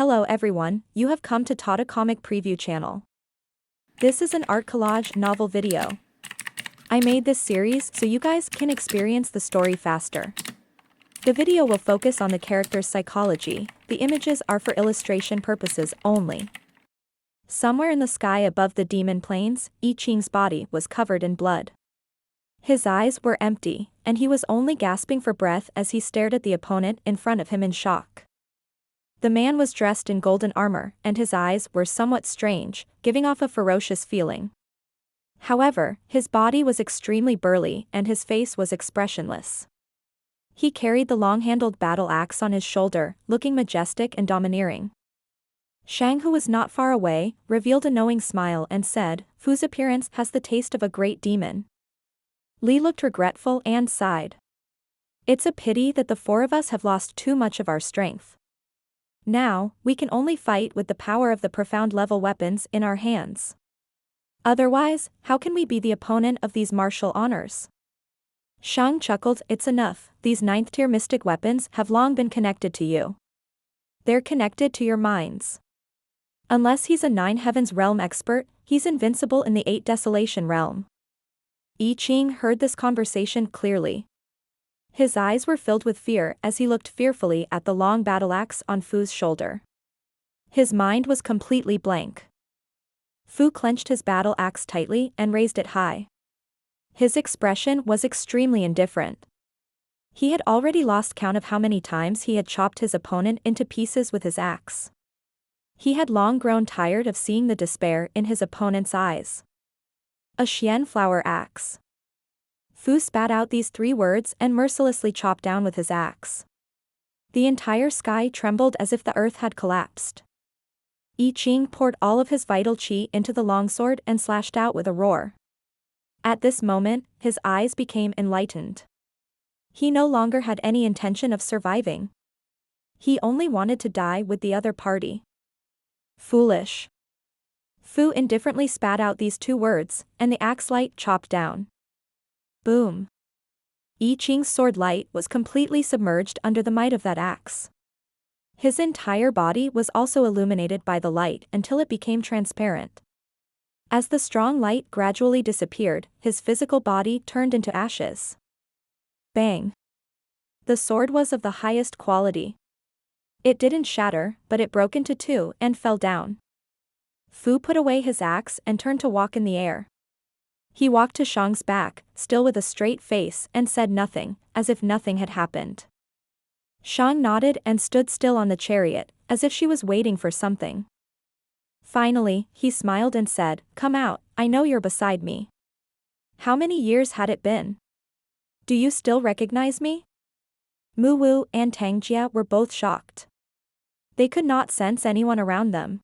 Hello everyone, you have come to Tata Comic Preview channel. This is an art collage novel video. I made this series so you guys can experience the story faster. The video will focus on the character's psychology, the images are for illustration purposes only. Somewhere in the sky above the demon plains, I Ching's body was covered in blood. His eyes were empty, and he was only gasping for breath as he stared at the opponent in front of him in shock. The man was dressed in golden armor, and his eyes were somewhat strange, giving off a ferocious feeling. However, his body was extremely burly and his face was expressionless. He carried the long-handled battle axe on his shoulder, looking majestic and domineering. Sheng, who was not far away, revealed a knowing smile and said, "Fu's appearance has the taste of a great demon." Li looked regretful and sighed. "It's a pity that the four of us have lost too much of our strength. Now, we can only fight with the power of the profound level weapons in our hands. Otherwise, how can we be the opponent of these martial honors?" Sheng chuckled, "It's enough, these 9th tier mystic weapons have long been connected to you. They're connected to your minds. Unless he's a 9 heavens realm expert, he's invincible in the 8 desolation realm." I Ching heard this conversation clearly. His eyes were filled with fear as he looked fearfully at the long battle axe on Fu's shoulder. His mind was completely blank. Fu clenched his battle axe tightly and raised it high. His expression was extremely indifferent. He had already lost count of how many times he had chopped his opponent into pieces with his axe. He had long grown tired of seeing the despair in his opponent's eyes. A Xian flower axe. Fu spat out these 3 words and mercilessly chopped down with his axe. The entire sky trembled as if the earth had collapsed. I Ching poured all of his vital qi into the longsword and slashed out with a roar. At this moment, his eyes became enlightened. He no longer had any intention of surviving. He only wanted to die with the other party. Foolish. Fu indifferently spat out these 2 words, and the axe light chopped down. Boom. I Ching's sword light was completely submerged under the might of that axe. His entire body was also illuminated by the light until it became transparent. As the strong light gradually disappeared, his physical body turned into ashes. Bang. The sword was of the highest quality. It didn't shatter, but it broke into 2 and fell down. Fu put away his axe and turned to walk in the air. He walked to Shang's back, still with a straight face, and said nothing, as if nothing had happened. Shang nodded and stood still on the chariot, as if she was waiting for something. Finally, he smiled and said, "Come out, I know you're beside me." How many years had it been? Do you still recognize me? Mu Wu and Tang Jia were both shocked. They could not sense anyone around them.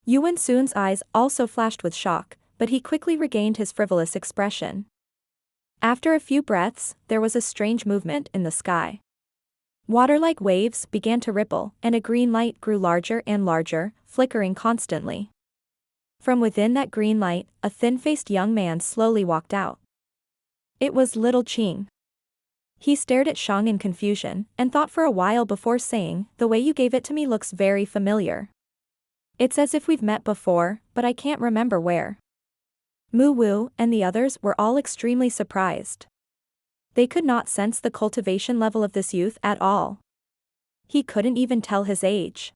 Yuan Sun's eyes also flashed with shock, but he quickly regained his frivolous expression. After a few breaths, there was a strange movement in the sky. Water-like waves began to ripple, and a green light grew larger and larger, flickering constantly. From within that green light, a thin-faced young man slowly walked out. It was Little Qing. He stared at Shang in confusion, and thought for a while before saying, "The way you gave it to me looks very familiar. It's as if we've met before, but I can't remember where." Mu Wu and the others were all extremely surprised. They could not sense the cultivation level of this youth at all. He couldn't even tell his age.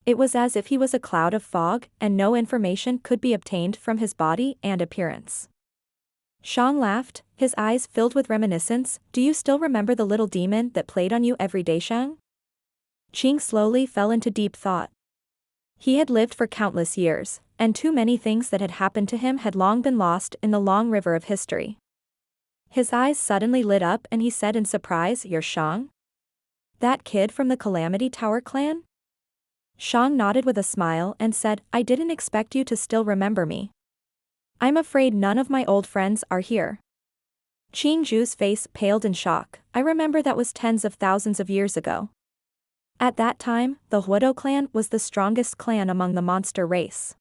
It was as if he was a cloud of fog and no information could be obtained from his body and appearance. Shang laughed, his eyes filled with reminiscence. "Do you still remember the little demon that played on you every day, Shang?" Qing slowly fell into deep thought. He had lived for countless years, and too many things that had happened to him had long been lost in the long river of history. His eyes suddenly lit up and he said in surprise, "You're Shang? That kid from the Calamity Tower clan?" Shang nodded with a smile and said, "I didn't expect you to still remember me. I'm afraid none of my old friends are here." Qing Zhu's face paled in shock. "I remember that was tens of thousands of years ago. At that time, the Huodo clan was the strongest clan among the monster race.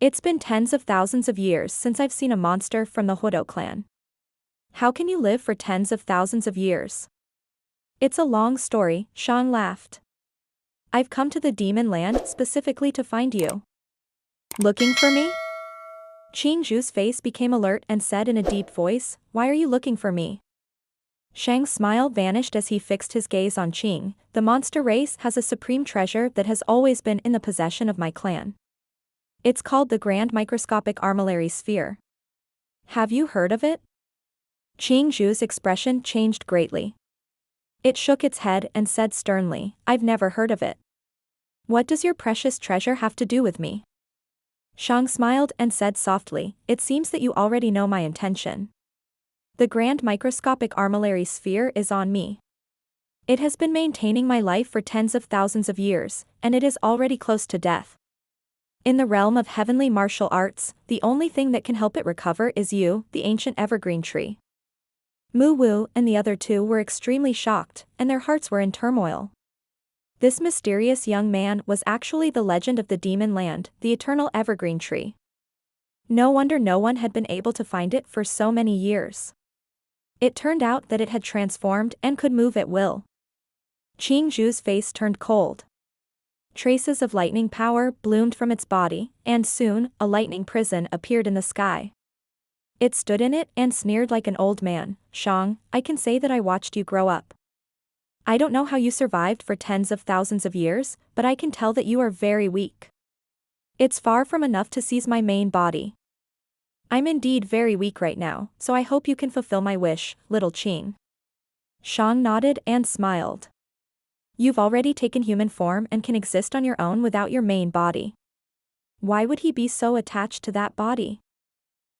It's been tens of thousands of years since I've seen a monster from the Huodo clan. How can you live for tens of thousands of years?" "It's a long story," Shang laughed. I've come to the demon land specifically to find you. Looking for me? Qing Zhu's face became alert and said in a deep voice, "Why are you looking for me?" Sheng's smile vanished as he fixed his gaze on Qing. "The monster race has a supreme treasure that has always been in the possession of my clan. It's called the Grand Microscopic Armillary Sphere. Have you heard of it?" Qing Zhu's expression changed greatly. It shook its head and said sternly, "I've never heard of it. What does your precious treasure have to do with me?" Sheng smiled and said softly, "It seems that you already know my intention. The Grand Microscopic Armillary Sphere is on me. It has been maintaining my life for tens of thousands of years, and it is already close to death. In the realm of heavenly martial arts, the only thing that can help it recover is you, the ancient evergreen tree." Mu Wu and the other two were extremely shocked, and their hearts were in turmoil. This mysterious young man was actually the legend of the demon land, the eternal evergreen tree. No wonder no one had been able to find it for so many years. It turned out that it had transformed and could move at will. Qing Zhu's face turned cold. Traces of lightning power bloomed from its body, and soon, a lightning prison appeared in the sky. It stood in it and sneered like an old man. "Shang, I can say that I watched you grow up. I don't know how you survived for tens of thousands of years, but I can tell that you are very weak. It's far from enough to seize my main body. I'm indeed very weak right now, so I hope you can fulfill my wish, little Qing." Shang nodded and smiled. "You've already taken human form and can exist on your own without your main body. Why would he be so attached to that body?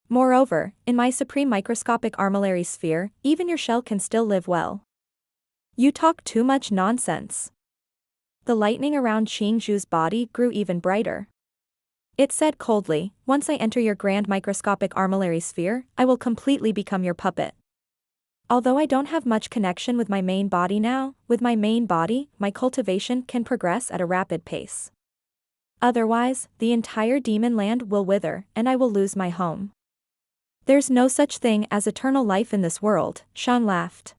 Moreover, in my supreme microscopic armillary sphere, even your shell can still live well. You talk too much nonsense." The lightning around Qing Zhu's body grew even brighter. It said coldly, "Once I enter your grand microscopic armillary sphere, I will completely become your puppet. Although I don't have much connection with my main body now, with my main body, my cultivation can progress at a rapid pace. Otherwise, the entire demon land will wither, and I will lose my home. There's no such thing as eternal life in this world," Shang laughed.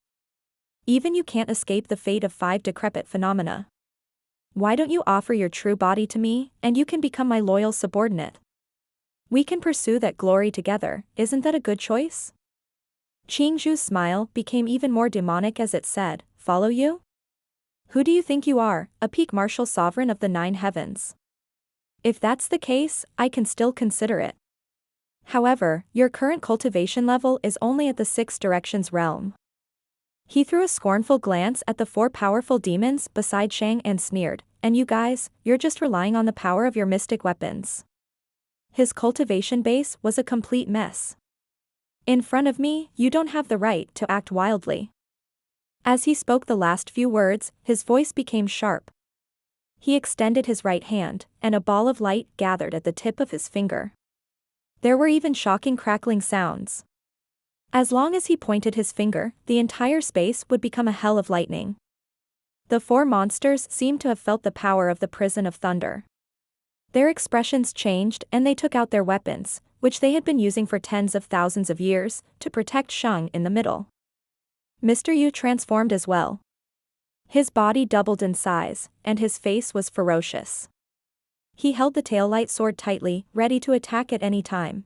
"Even you can't escape the fate of 5 decrepit phenomena. Why don't you offer your true body to me, and you can become my loyal subordinate? We can pursue that glory together, isn't that a good choice?" Qing Zhu's smile became even more demonic as it said, "Follow you? Who do you think you are, a peak martial sovereign of the 9 heavens? If that's the case, I can still consider it. However, your current cultivation level is only at the 6 directions realm." He threw a scornful glance at the 4 powerful demons beside Sheng and sneered, "And you guys, you're just relying on the power of your mystic weapons." His cultivation base was a complete mess. "In front of me, you don't have the right to act wildly." As he spoke the last few words, his voice became sharp. He extended his right hand, and a ball of light gathered at the tip of his finger. There were even shocking crackling sounds. As long as he pointed his finger, the entire space would become a hell of lightning. The 4 monsters seemed to have felt the power of the prison of thunder. Their expressions changed and they took out their weapons, which they had been using for tens of thousands of years, to protect Sheng in the middle. Mr. Yu transformed as well. His body doubled in size, and his face was ferocious. He held the taillight sword tightly, ready to attack at any time.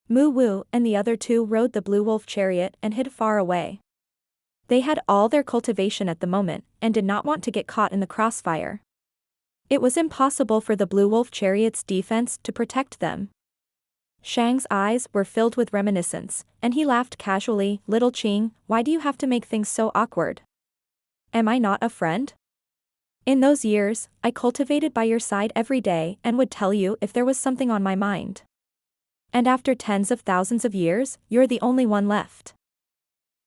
Mu Wu and the other 2 rode the blue wolf chariot and hid far away. They had all their cultivation at the moment, and did not want to get caught in the crossfire. It was impossible for the blue wolf chariot's defense to protect them. Shang's eyes were filled with reminiscence, and he laughed casually, "Little Qing, why do you have to make things so awkward? Am I not a friend? In those years, I cultivated by your side every day and would tell you if there was something on my mind. And after tens of thousands of years, you're the only one left."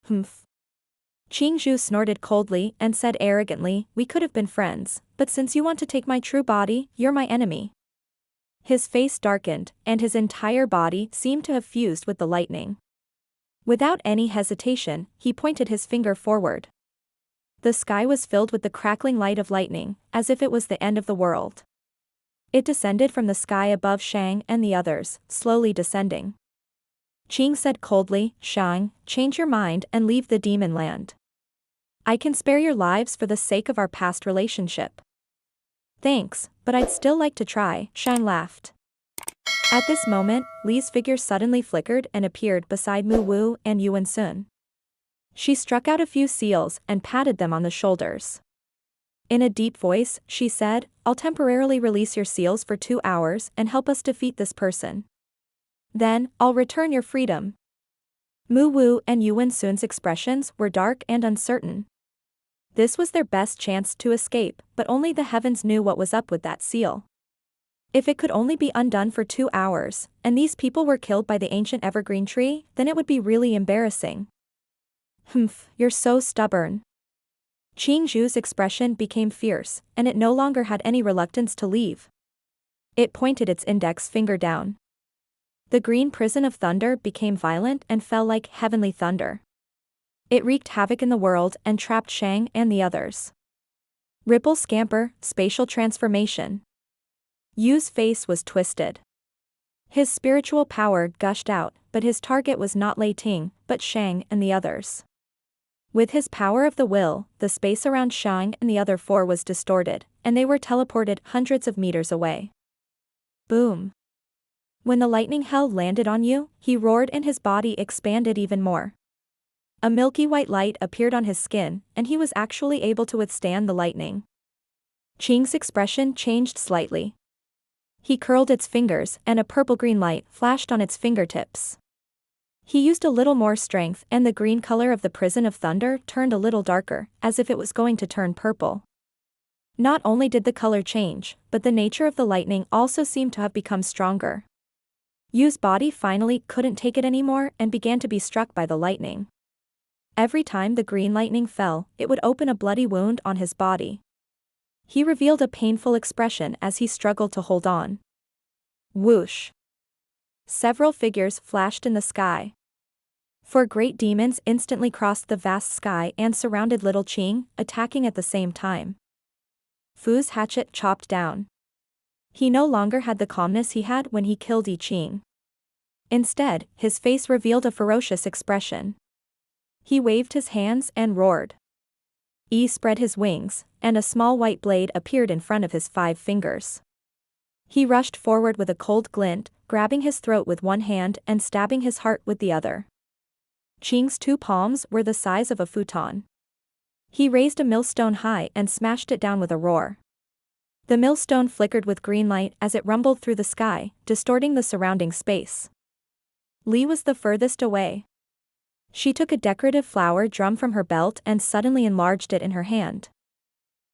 "Humph." Qing Zhu snorted coldly and said arrogantly, "We could have been friends, but since you want to take my true body, you're my enemy." His face darkened, and his entire body seemed to have fused with the lightning. Without any hesitation, he pointed his finger forward. The sky was filled with the crackling light of lightning, as if it was the end of the world. It descended from the sky above Shang and the others, slowly descending. Qing said coldly, "Shang, change your mind and leave the demon land. I can spare your lives for the sake of our past relationship. Thanks, but I'd still like to try, Sheng laughed. At this moment, Li's figure suddenly flickered and appeared beside Mu Wu and Yuan Sun. She struck out a few seals and patted them on the shoulders. In a deep voice, she said, I'll temporarily release your seals for 2 hours and help us defeat this person. Then, I'll return your freedom. Mu Wu and Yuan Sun's expressions were dark and uncertain. This was their best chance to escape, but only the heavens knew what was up with that seal. If it could only be undone for 2 hours, and these people were killed by the ancient evergreen tree, then it would be really embarrassing. Humph, you're so stubborn. Qing Zhu's expression became fierce, and it no longer had any reluctance to leave. It pointed its index finger down. The green prison of thunder became violent and fell like heavenly thunder. It wreaked havoc in the world and trapped Sheng and the others. Ripple scamper, spatial transformation. Yu's face was twisted. His spiritual power gushed out, but his target was not Lei Ting, but Sheng and the others. With his power of the will, the space around Sheng and the other 4 was distorted, and they were teleported hundreds of meters away. Boom. When the lightning hell landed on Yu, he roared and his body expanded even more. A milky white light appeared on his skin, and he was actually able to withstand the lightning. Qing's expression changed slightly. He curled its fingers and a purple-green light flashed on its fingertips. He used a little more strength and the green color of the prison of thunder turned a little darker, as if it was going to turn purple. Not only did the color change, but the nature of the lightning also seemed to have become stronger. Yu's body finally couldn't take it anymore and began to be struck by the lightning. Every time the green lightning fell, it would open a bloody wound on his body. He revealed a painful expression as he struggled to hold on. Whoosh! Several figures flashed in the sky. 4 great demons instantly crossed the vast sky and surrounded little Qing, attacking at the same time. Fu's hatchet chopped down. He no longer had the calmness he had when he killed Yi Qing. Instead, his face revealed a ferocious expression. He waved his hands and roared. Yi spread his wings, and a small white blade appeared in front of his 5 fingers. He rushed forward with a cold glint, grabbing his throat with one hand and stabbing his heart with the other. Qing's 2 palms were the size of a futon. He raised a millstone high and smashed it down with a roar. The millstone flickered with green light as it rumbled through the sky, distorting the surrounding space. Li was the furthest away. She took a decorative flower drum from her belt and suddenly enlarged it in her hand.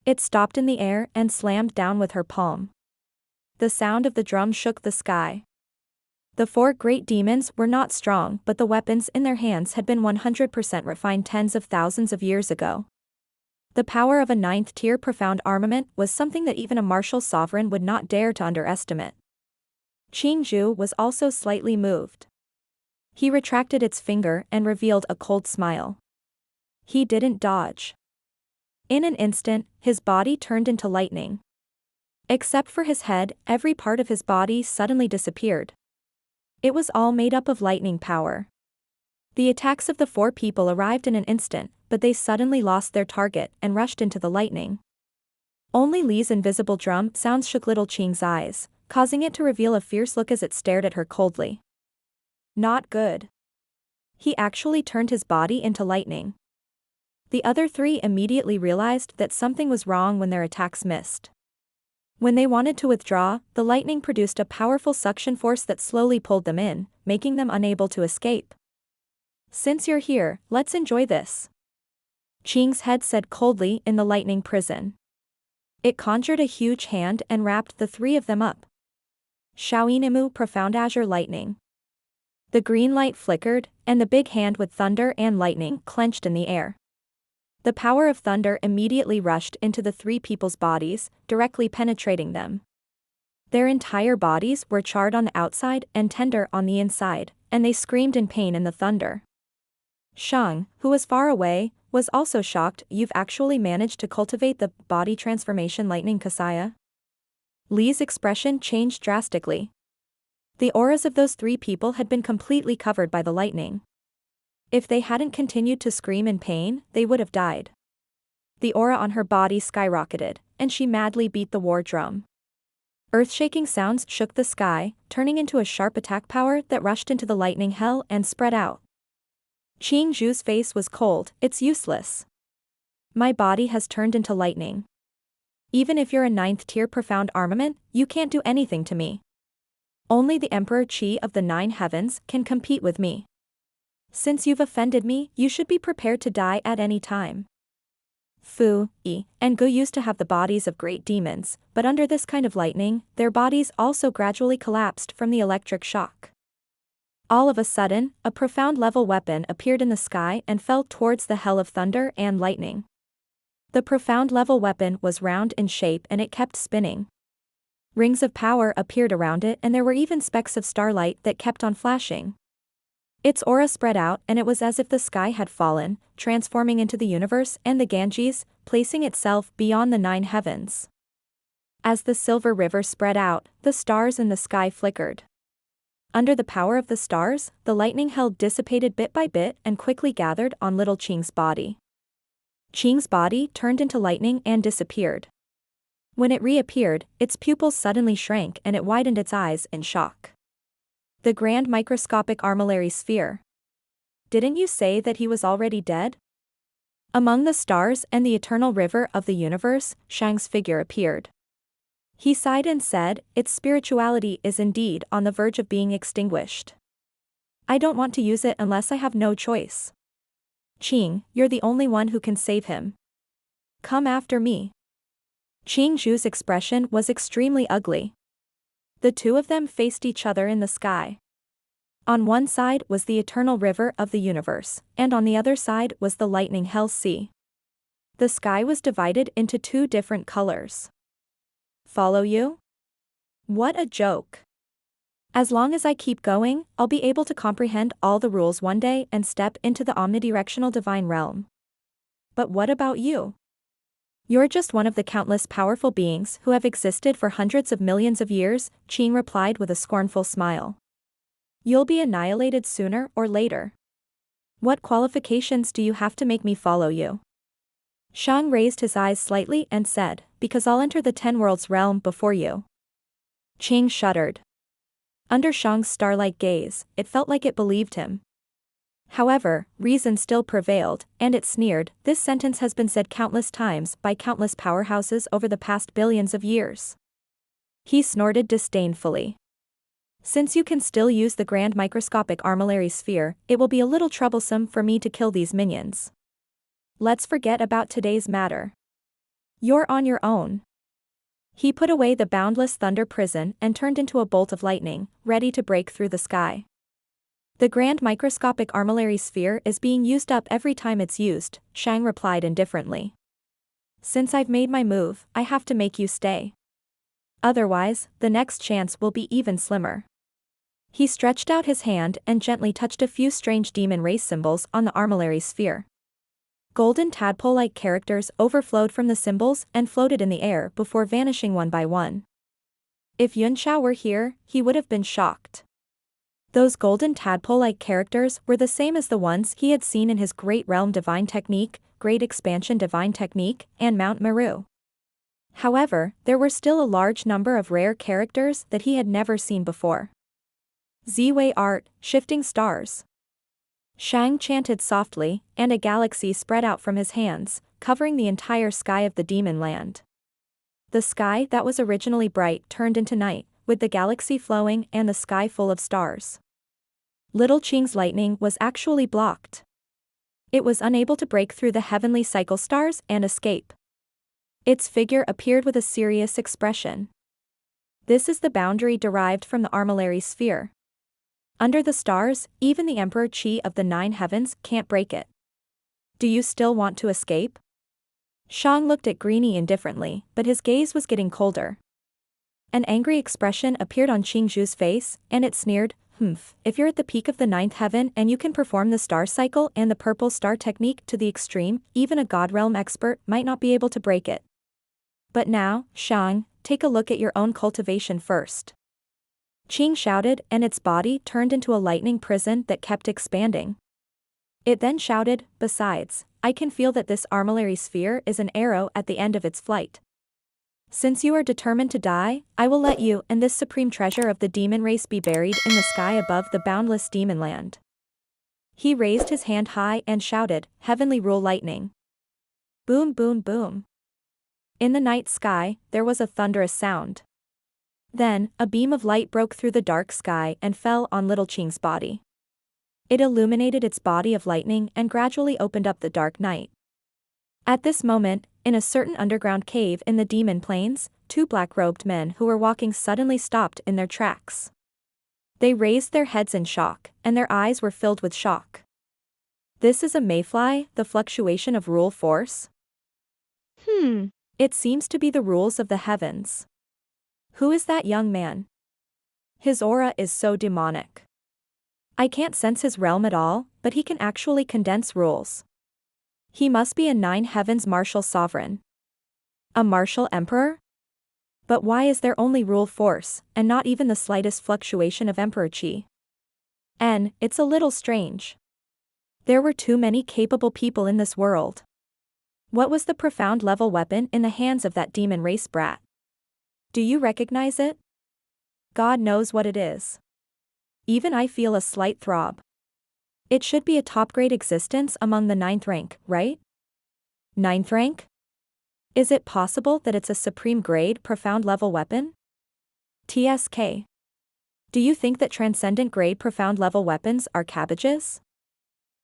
It stopped in the air and slammed down with her palm. The sound of the drum shook the sky. The 4 great demons were not strong, but the weapons in their hands had been 100% refined tens of thousands of years ago. The power of a 9th-tier profound armament was something that even a martial sovereign would not dare to underestimate. Qing Zhu was also slightly moved. He retracted its finger and revealed a cold smile. He didn't dodge. In an instant, his body turned into lightning. Except for his head, every part of his body suddenly disappeared. It was all made up of lightning power. The attacks of the 4 people arrived in an instant, but they suddenly lost their target and rushed into the lightning. Only Li's invisible drum sounds shook little Qing's eyes, causing it to reveal a fierce look as it stared at her coldly. Not good. He actually turned his body into lightning. The other 3 immediately realized that something was wrong when their attacks missed. When they wanted to withdraw, the lightning produced a powerful suction force that slowly pulled them in, making them unable to escape. Since you're here, let's enjoy this. Qing's head said coldly in the lightning prison. It conjured a huge hand and wrapped the 3 of them up. Shaoinimu profound azure lightning. The green light flickered, and the big hand with thunder and lightning clenched in the air. The power of thunder immediately rushed into the 3 people's bodies, directly penetrating them. Their entire bodies were charred on the outside and tender on the inside, and they screamed in pain in the thunder. Sheng, who was far away, was also shocked. You've actually managed to cultivate the body transformation lightning Kasaya? Li's expression changed drastically. The auras of those 3 people had been completely covered by the lightning. If they hadn't continued to scream in pain, they would have died. The aura on her body skyrocketed, and she madly beat the war drum. Earth-shaking sounds shook the sky, turning into a sharp attack power that rushed into the lightning hell and spread out. Qing Zhu's face was cold. It's useless. My body has turned into lightning. Even if you're a 9th-tier profound armament, you can't do anything to me. Only the Emperor Qi of the 9 heavens can compete with me. Since you've offended me, you should be prepared to die at any time. Fu, Yi, and Gu used to have the bodies of great demons, but under this kind of lightning, their bodies also gradually collapsed from the electric shock. All of a sudden, a profound-level weapon appeared in the sky and fell towards the hell of thunder and lightning. The profound-level weapon was round in shape and it kept spinning. Rings of power appeared around it and there were even specks of starlight that kept on flashing. Its aura spread out and it was as if the sky had fallen, transforming into the universe and the Ganges, placing itself beyond the 9 heavens. As the silver river spread out, the stars in the sky flickered. Under the power of the stars, the lightning hell dissipated bit by bit and quickly gathered on little Qing's body. Qing's body turned into lightning and disappeared. When it reappeared, its pupils suddenly shrank and it widened its eyes in shock. The grand microscopic armillary sphere. Didn't you say that he was already dead? Among the stars and the eternal river of the universe, Shang's figure appeared. He sighed and said, its spirituality is indeed on the verge of being extinguished. I don't want to use it unless I have no choice. Qing, you're the only one who can save him. Come after me. Qing Zhu's expression was extremely ugly. The two of them faced each other in the sky. On one side was the eternal river of the universe, and on the other side was the lightning hell sea. The sky was divided into 2 different colors. Follow you? What a joke. As long as I keep going, I'll be able to comprehend all the rules one day and step into the omnidirectional divine realm. But what about you? You're just one of the countless powerful beings who have existed for hundreds of millions of years, Qing replied with a scornful smile. You'll be annihilated sooner or later. What qualifications do you have to make me follow you? Shang raised his eyes slightly and said, because I'll enter the 10 worlds realm before you. Qing shuddered. Under Shang's starlight gaze, it felt like it believed him. However, reason still prevailed, and it sneered, this sentence has been said countless times by countless powerhouses over the past billions of years. He snorted disdainfully. Since you can still use the grand microscopic armillary sphere, it will be a little troublesome for me to kill these minions. Let's forget about today's matter. You're on your own. He put away the boundless thunder prison and turned into a bolt of lightning, ready to break through the sky. The grand microscopic armillary sphere is being used up every time it's used, Shang replied indifferently. Since I've made my move, I have to make you stay. Otherwise, the next chance will be even slimmer. He stretched out his hand and gently touched a few strange demon race symbols on the armillary sphere. Golden tadpole-like characters overflowed from the symbols and floated in the air before vanishing one by one. If Yunxiao were here, he would have been shocked. Those golden tadpole-like characters were the same as the ones he had seen in his Great Realm Divine Technique, Great Expansion Divine Technique, and Mount Meru. However, there were still a large number of rare characters that he had never seen before. Z-Way Art, Shifting Stars. Shang chanted softly, and a galaxy spread out from his hands, covering the entire sky of the demon land. The sky that was originally bright turned into night, with the galaxy flowing and the sky full of stars. Little Qing's lightning was actually blocked. It was unable to break through the heavenly cycle stars and escape. Its figure appeared with a serious expression. This is the boundary derived from the armillary sphere. Under the stars, even the Emperor Qi of the 9 heavens can't break it. Do you still want to escape? Shang looked at Greenie indifferently, but his gaze was getting colder. An angry expression appeared on Qing Zhu's face, and it sneered, if you're at the peak of the 9th heaven and you can perform the star cycle and the purple star technique to the extreme, even a God realm expert might not be able to break it. But now, Shang, take a look at your own cultivation first. Qing shouted, and its body turned into a lightning prison that kept expanding. It then shouted, "Besides, I can feel that this armillary sphere is an arrow at the end of its flight. Since you are determined to die, I will let you and this supreme treasure of the demon race be buried in the sky above the boundless demon land." He raised his hand high and shouted, "Heavenly rule lightning." Boom boom boom. In the night sky, there was a thunderous sound. Then, a beam of light broke through the dark sky and fell on little Qing's body. It illuminated its body of lightning and gradually opened up the dark night. At this moment, in a certain underground cave in the demon plains, two black-robed men who were walking suddenly stopped in their tracks. They raised their heads in shock, and their eyes were filled with shock. "This is a mayfly, the fluctuation of rule force?" It seems to be the rules of the heavens. Who is that young man? His aura is so demonic. I can't sense his realm at all, but he can actually condense rules. He must be a 9 heavens martial sovereign. A martial emperor? But why is there only rule force, and not even the slightest fluctuation of emperor chi? It's a little strange. There were too many capable people in this world. What was the profound level weapon in the hands of that demon race brat? Do you recognize it? God knows what it is. Even I feel a slight throb. It should be a top-grade existence among the 9th rank, right? 9th rank? Is it possible that it's a supreme grade profound level weapon? TSK. Do you think that transcendent grade profound level weapons are cabbages?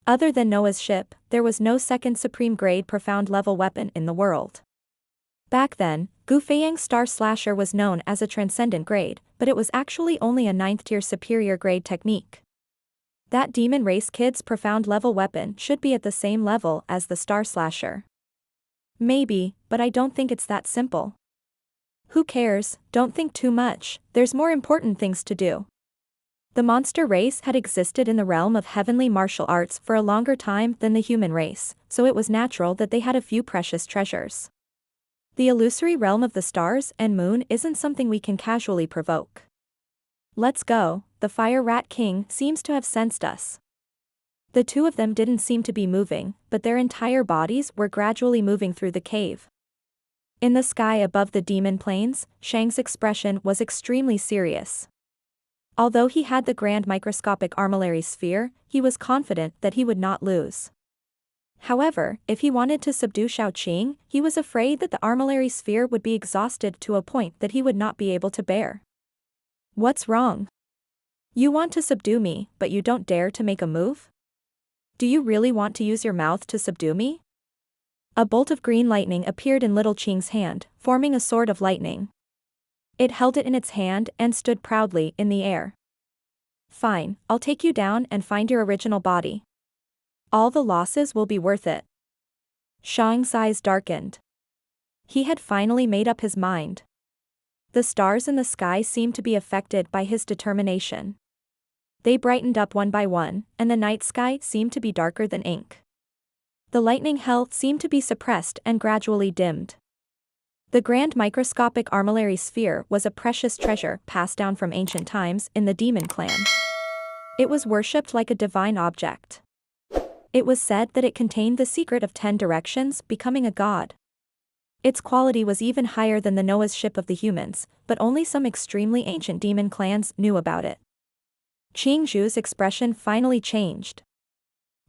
Other than Noah's ship, there was no second supreme grade profound level weapon in the world. Back then, Feiyang's Star Slasher was known as a transcendent grade, but it was actually only a 9th tier superior grade technique. That demon race kid's profound level weapon should be at the same level as the Star Slasher. Maybe, but I don't think it's that simple. Who cares, don't think too much, there's more important things to do. The monster race had existed in the realm of heavenly martial arts for a longer time than the human race, so it was natural that they had a few precious treasures. The illusory realm of the stars and moon isn't something we can casually provoke. Let's go, the Fire Rat King seems to have sensed us. The two of them didn't seem to be moving, but their entire bodies were gradually moving through the cave. In the sky above the demon plains, Sheng's expression was extremely serious. Although he had the grand microscopic armillary sphere, he was confident that he would not lose. However, if he wanted to subdue Shaoqing, he was afraid that the armillary sphere would be exhausted to a point that he would not be able to bear. What's wrong? You want to subdue me, but you don't dare to make a move? Do you really want to use your mouth to subdue me? A bolt of green lightning appeared in little Qing's hand, forming a sword of lightning. It held it in its hand and stood proudly in the air. Fine, I'll take you down and find your original body. All the losses will be worth it. Shang's eyes darkened. He had finally made up his mind. The stars in the sky seemed to be affected by his determination. They brightened up one by one, and the night sky seemed to be darker than ink. The lightning hell seemed to be suppressed and gradually dimmed. The grand microscopic armillary sphere was a precious treasure passed down from ancient times in the demon clan. It was worshipped like a divine object. It was said that it contained the secret of 10 directions, becoming a god. Its quality was even higher than the Noah's ship of the humans, but only some extremely ancient demon clans knew about it. Qing Zhu's expression finally changed.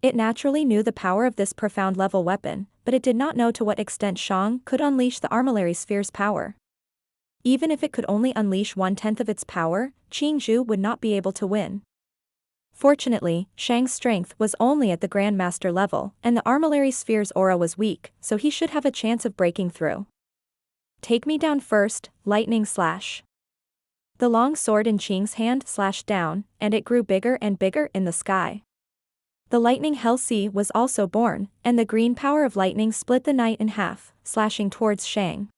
It naturally knew the power of this profound level weapon, but it did not know to what extent Shang could unleash the armillary sphere's power. Even if it could only unleash 1/10 of its power, Qing Zhu would not be able to win. Fortunately, Shang's strength was only at the Grandmaster level, and the armillary sphere's aura was weak, so he should have a chance of breaking through. Take me down first, lightning slash. The long sword in Qing's hand slashed down, and it grew bigger and bigger in the sky. The lightning hell sea was also born, and the green power of lightning split the night in half, slashing towards Shang.